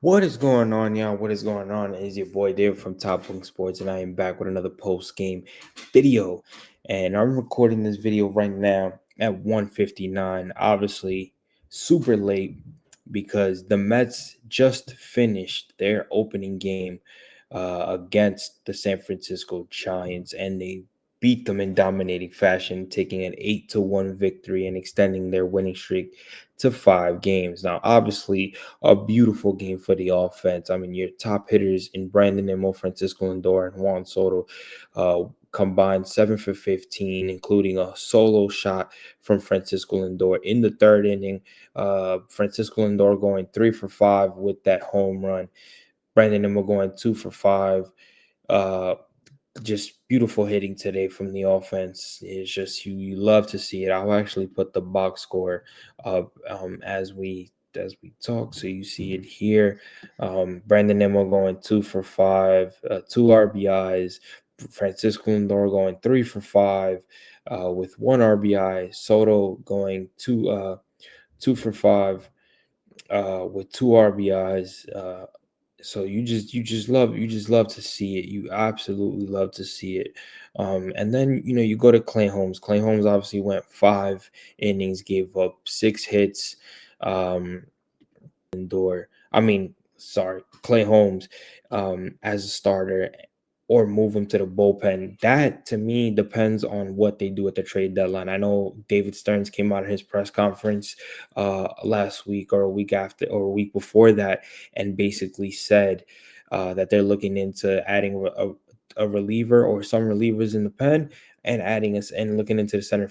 What is going on, y'all? What is going on? Is your boy David from Bunk Sports, and I am back with another post game video. And I'm recording this video right now at 1:59. Obviously, super late because the Mets just finished their opening game against the San Francisco Giants, and they beat them in dominating fashion, taking an 8-1 victory and extending their winning streak to 5 games. Now, obviously, a beautiful game for the offense. I mean, your top hitters in Brandon Nimmo, Francisco Lindor, and Juan Soto combined 7 for 15, including a solo shot from Francisco Lindor in the third inning. Francisco Lindor going 3 for 5 with that home run. Brandon Nimmo going 2 for 5. Uh, just beautiful hitting today from the offense. It's just you love to see it. I'll actually put the box score up as we talk, so you see it here. Brandon Nimmo going 2 for 5, 2 RBIs. Francisco Lindor going 3 for 5 with 1 RBI. Soto going 2 for 5 with 2 RBIs. So you just love to see it. You absolutely love to see it. And then you go to Clay Holmes. Clay Holmes obviously went 5 innings, gave up 6 hits. Door. I mean, sorry, Clay Holmes as a starter or move him to the bullpen. That to me depends on what they do at the trade deadline. I know David Stearns came out in his press conference last week or a week after or a week before that and basically said that they're looking into adding a reliever or some relievers in the pen and adding us and looking into the center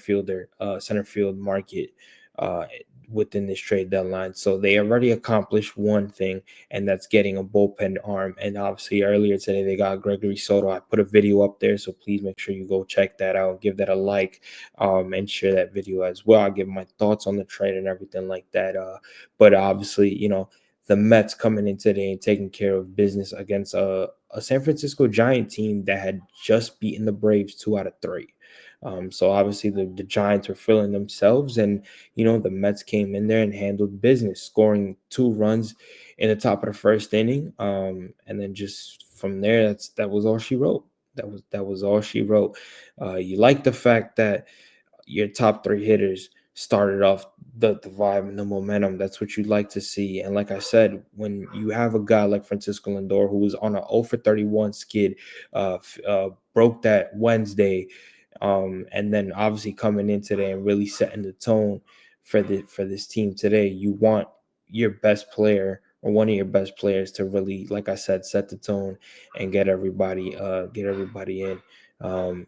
field market uh, within this trade deadline. So they already accomplished one thing, and that's getting a bullpen arm. And obviously, earlier today, they got Gregory Soto. I put a video up there, so please make sure you go check that out, give that a like, and share that video as well. I'll give my thoughts on the trade and everything like that. But obviously, the Mets coming in today and taking care of business against a San Francisco Giant team that had just beaten the Braves 2 out of 3. So obviously the Giants were feeling themselves, and the Mets came in there and handled business, scoring 2 runs in the top of the first inning. And then just from there, that was all she wrote. That was all she wrote. You like the fact that your top 3 hitters started off the vibe and the momentum. That's what you'd like to see. And like I said, when you have a guy like Francisco Lindor who was on a 0 for 31 skid, broke that Wednesday, and then obviously coming in today and really setting the tone for this team today, you want your best player or one of your best players to really, like I said, set the tone and get everybody in. Um,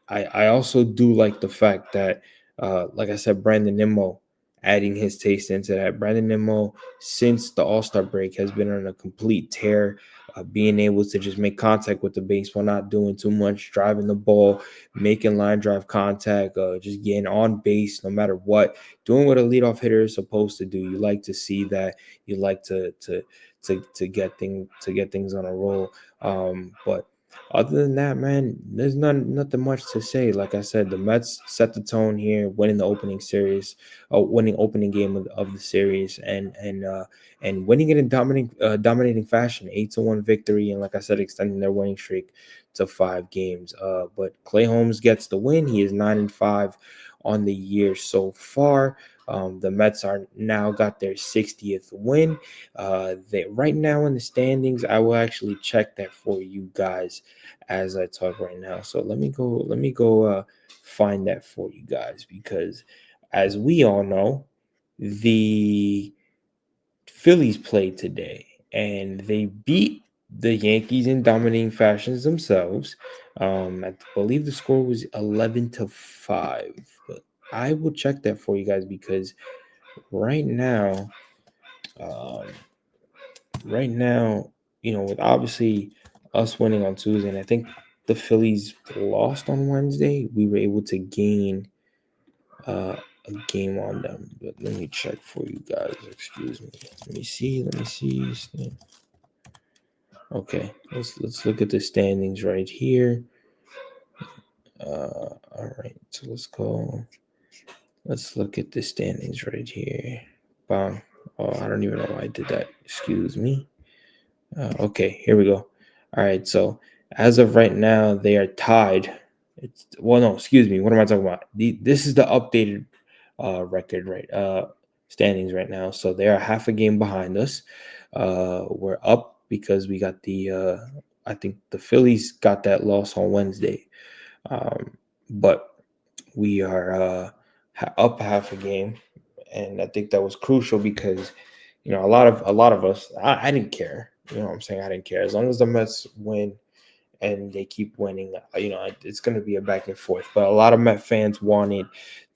I also do like the fact that, like I said, Brandon Nimmo adding his taste into that. Brandon Nimmo, since the All Star break, has been on a complete tear, being able to just make contact with the baseball, not doing too much, driving the ball, making line drive contact, just getting on base no matter what, doing what a leadoff hitter is supposed to do. You like to see that. You like to get things on a roll. But other than that, man, there's nothing much to say. Like I said, the Mets set the tone here, winning the opening series, winning opening game of the series, and winning it in dominating fashion, 8-1 victory, and like I said, extending their winning streak to 5 games. But Clay Holmes gets the win. He is 9-5 on the year so far. The Mets are now got their 60th win. They right now in the standings. I will actually check that for you guys as I talk right now. So let me go find that for you guys, because as we all know, the Phillies played today and they beat the Yankees in dominating fashions themselves. I believe the score was 11-5, but I will check that for you guys because right now, um, right now, with obviously us winning on Tuesday, and I think the Phillies lost on Wednesday, we were able to gain a game on them. But let me check for you guys. Excuse me. Let me see. Let me see. Okay, let's look at the standings right here. All right, so let's go. Let's look at the standings right here. Bang. Oh, I don't even know why I did that. Excuse me. Okay, here we go. All right, so as of right now, they are tied. It's well, no, excuse me. What am I talking about? This is the updated record, right? Standings right now. So they are half a game behind us. We're up because we got the. I think the Phillies got that loss on Wednesday, um, but we are up half a game, and I think that was crucial because a lot of us, I didn't care. You know what I'm saying? I didn't care as long as the Mets win and they keep winning. It's going to be a back and forth. But a lot of Met fans wanted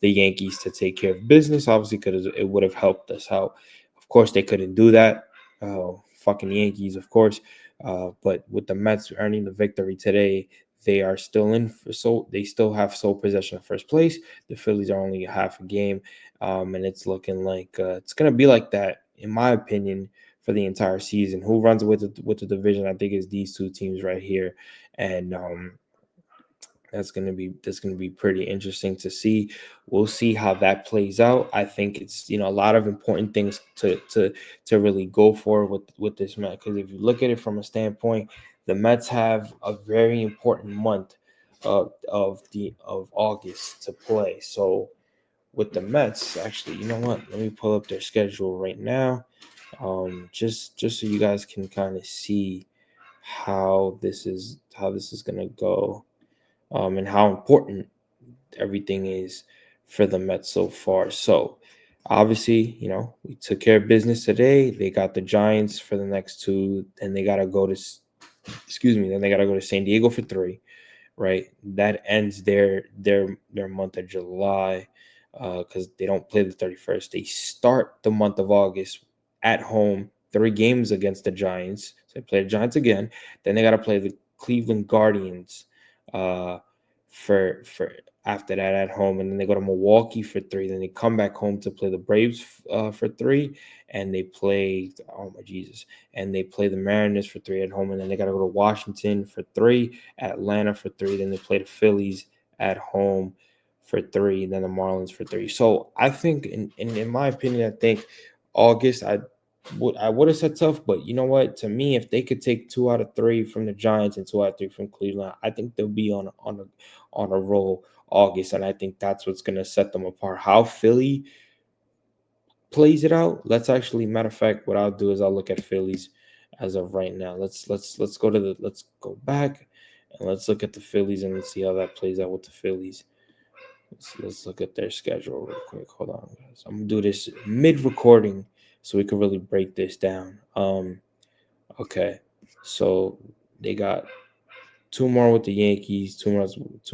the Yankees to take care of business, obviously, because it would have helped us out. Of course, they couldn't do that. Fucking Yankees, of course. But with the Mets earning the victory today, they are still in. So they still have sole possession of first place. The Phillies are only a half a game, and it's looking like it's going to be like that, in my opinion, for the entire season. Who runs with the division? I think is these two teams right here, and that's gonna be pretty interesting to see. We'll see how that plays out. I think it's a lot of important things to really go for with this match, because if you look at it from a standpoint, the Mets have a very important month of August to play. So with the Mets, actually, you know what? Let me pull up their schedule right now, just so you guys can kind of see how this is gonna go, and how important everything is for the Mets so far. So obviously, we took care of business today. They got the Giants for the next two, and they gotta go to excuse me, then they gotta go to San Diego for three, right? That ends their month of July, because they don't play the 31st. They start the month of August at home, three games against the Giants. So they play the Giants again. Then they got to play the Cleveland Guardians uh, for after that at home, and then they go to Milwaukee for three. Then they come back home to play the Braves for three, and they play, oh my Jesus, and they play the Mariners for three at home, and then they got to go to Washington for three, Atlanta for three. Then they play the Phillies at home for three, and then the Marlins for three. So I think, in my opinion, I think August, I would have said tough, but you know what? To me, if they could take two out of three from the Giants and two out of three from Cleveland, I think they'll be on a roll August, and I think that's what's gonna set them apart. How Philly plays it out. Matter of fact, what I'll do is I'll look at Phillies as of right now. Let's go back and let's look at the Phillies and let's see how that plays out with the Phillies. Let's look at their schedule real quick. Hold on, guys. I'm gonna do this mid recording so we can really break this down. Okay, so they got two more with the Yankees, two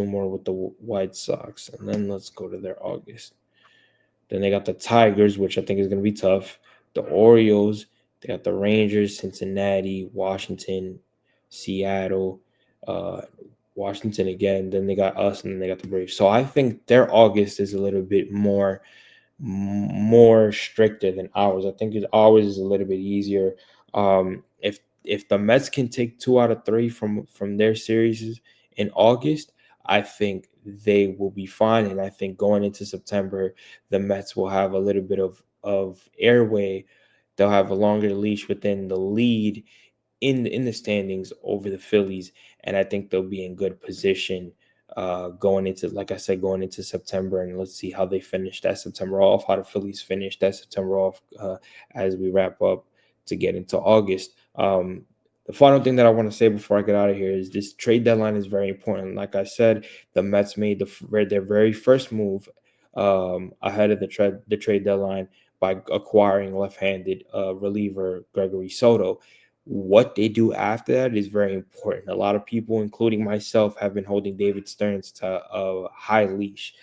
more with the White Sox, and then let's go to their August. Then they got the Tigers, which I think is going to be tough. The Orioles. They got the Rangers, Cincinnati, Washington, Seattle, uh, Washington again. Then they got us, and then they got the Braves. So I think their August is a little bit more stricter than ours. I think ours is a little bit easier. If the Mets can take two out of three from their series in August, I think they will be fine. And I think going into September, the Mets will have a little bit of airway. They'll have a longer leash within the lead in the standings over the Phillies, and I think they'll be in good position going into, like I said, going into September. And let's see how they finish that September off, how the Phillies finish that September off as we wrap up to get into August. The final thing that I want to say before I get out of here is this trade deadline is very important. Like I said, the Mets made their very first move ahead of the trade deadline by acquiring left-handed reliever Gregory Soto. What they do after that is very important. A lot of people, including myself, have been holding David Stearns to a high leash.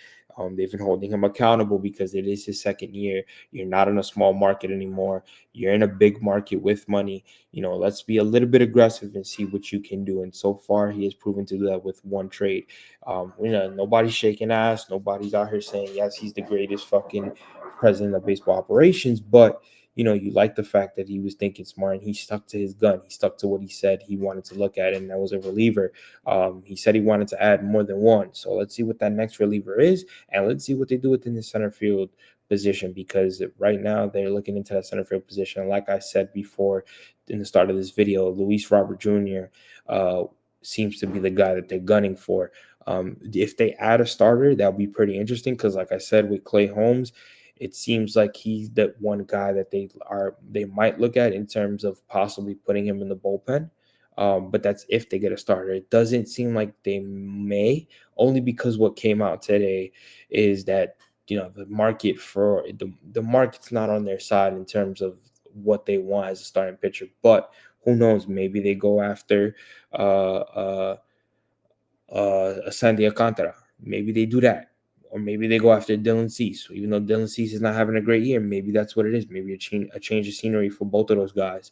They've been holding him accountable because it is his second year. You're not in a small market anymore. You're in a big market with money. Let's be a little bit aggressive and see what you can do. And so far, he has proven to do that with one trade. Nobody's shaking ass. Nobody's out here saying, yes, he's the greatest fucking president of baseball operations. But you like the fact that he was thinking smart and he stuck to his gun. He stuck to what he said he wanted to look at, and that was a reliever. He said he wanted to add more than one. So let's see what that next reliever is, and let's see what they do within the center field position, because right now they're looking into that center field position. Like I said before, in the start of this video, Luis Robert Jr. Seems to be the guy that they're gunning for. If they add a starter, that'll be pretty interesting because, like I said, with Clay Holmes, it seems like he's the one guy that they might look at in terms of possibly putting him in the bullpen. But that's if they get a starter. It doesn't seem like they may, only because what came out today is that the market for the market's not on their side in terms of what they want as a starting pitcher. But who knows? Maybe they go after Sandy Alcantara. Maybe they do that. Or maybe they go after Dylan Cease. Even though Dylan Cease is not having a great year, maybe that's what it is. Maybe a change of scenery for both of those guys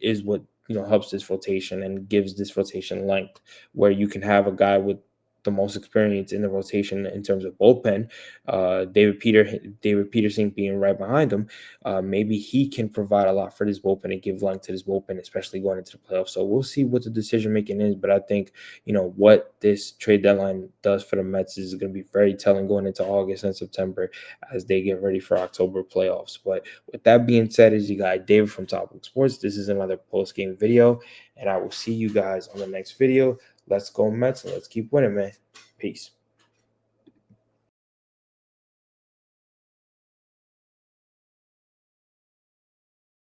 is what helps this rotation and gives this rotation length, where you can have a guy with the most experience in the rotation in terms of bullpen, David Peterson being right behind him. Maybe he can provide a lot for this bullpen and give length to this bullpen, especially going into the playoffs. So we'll see what the decision making is, but I think what this trade deadline does for the Mets is going to be very telling going into August and September as they get ready for October playoffs. But with that being said, is you got David from Topic Sports. This is another post game video, and I will see you guys on the next video. Let's go Mets and let's keep winning, man. Peace.